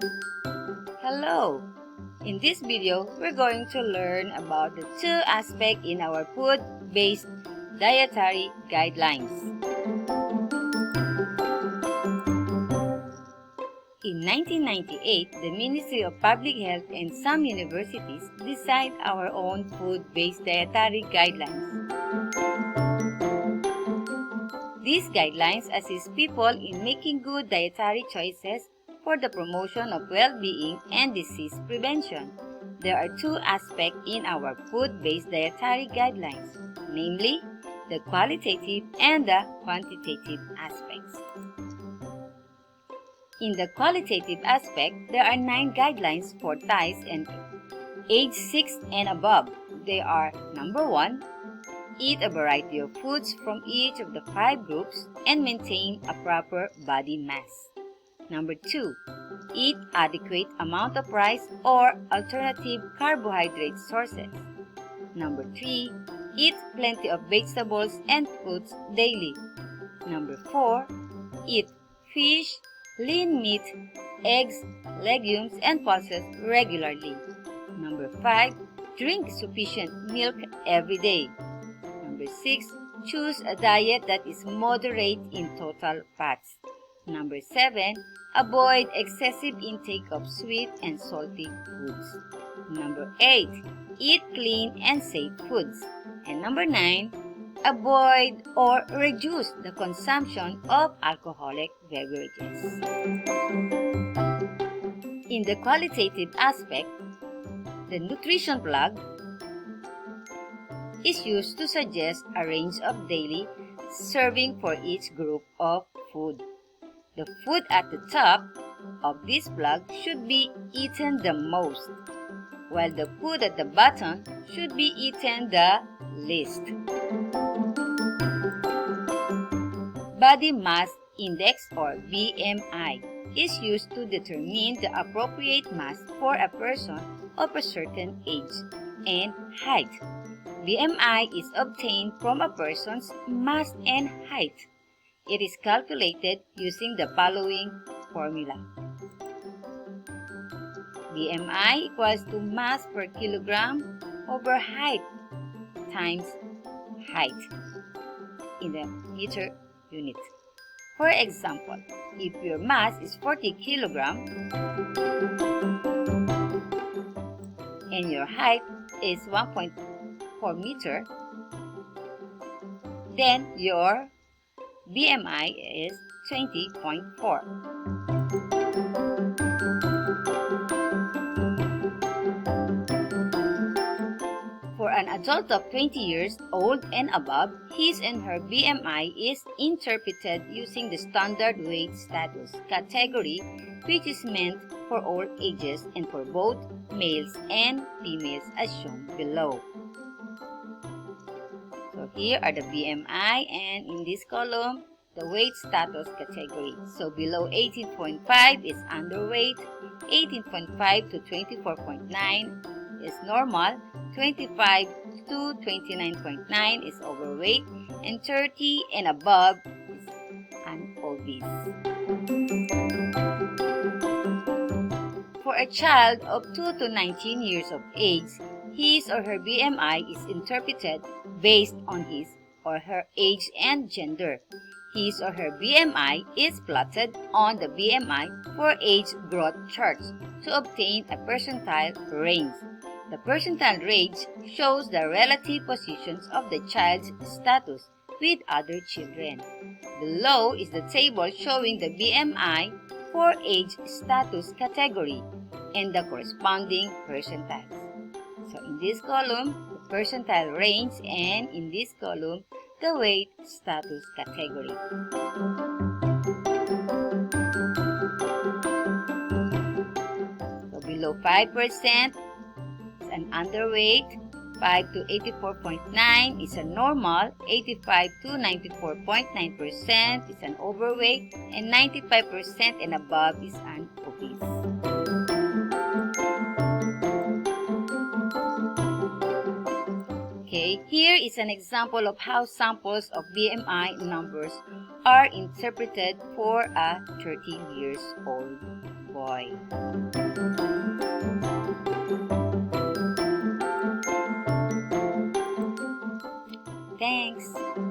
Hello! In this video, we're going to learn about the two aspects in our food-based dietary guidelines. In 1998, the Ministry of Public Health and some universities designed our own food-based dietary guidelines. These guidelines assist people in making good dietary choices for the promotion of well-being and disease prevention. There are two aspects in our food-based dietary guidelines, namely the qualitative and the quantitative aspects. In the qualitative aspect, there are 9 guidelines for thighs and age 6 and above. They are: number 1, eat a variety of foods from each of the 5 groups and maintain a proper body mass. Number 2, eat adequate amount of rice or alternative carbohydrate sources. Number 3, eat plenty of vegetables and fruits daily. Number 4, eat fish, lean meat, eggs, legumes, and pulses regularly. Number 5, drink sufficient milk every day. Number 6, choose a diet that is moderate in total fats. Number 7, avoid excessive intake of sweet and salty foods. Number 8, eat clean and safe foods. And number 9, avoid or reduce the consumption of alcoholic beverages. In the qualitative aspect, the nutrition plug is used to suggest a range of daily serving for each group of food. The food at the top of this plug should be eaten the most, while the food at the bottom should be eaten the least. Body Mass Index or BMI is used to determine the appropriate mass for a person of a certain age and height. BMI is obtained from a person's mass and height. It is calculated using the following formula. BMI equals to mass per kilogram over height times height in the meter unit. For example, if your mass is 40 kilogram and your height is 1.4 meter, then your BMI is 20.4. For an adult of 20 years old and above, his and her BMI is interpreted using the standard weight status category, which is meant for all ages and for both males and females as shown below. So here are the BMI, and in this column, the weight status category. So below 18.5 is underweight, 18.5 to 24.9 is normal, 25 to 29.9 is overweight, and 30 and above is an obese. For a child of 2 to 19 years of age, his or her BMI is interpreted based on his or her age and gender. His or her BMI is plotted on the BMI for age growth charts to obtain a percentile range. The percentile range shows the relative positions of the child's status with other children. Below is the table showing the BMI for age status category and the corresponding percentiles. So in this column, the percentile range, and in this column, the weight status category. So below 5% is an underweight, 5 to 84.9 is a normal, 85 to 94.9% is an overweight, and 95% and above is an obese. Okay, here is an example of how samples of BMI numbers are interpreted for a 13 years old boy. Thanks.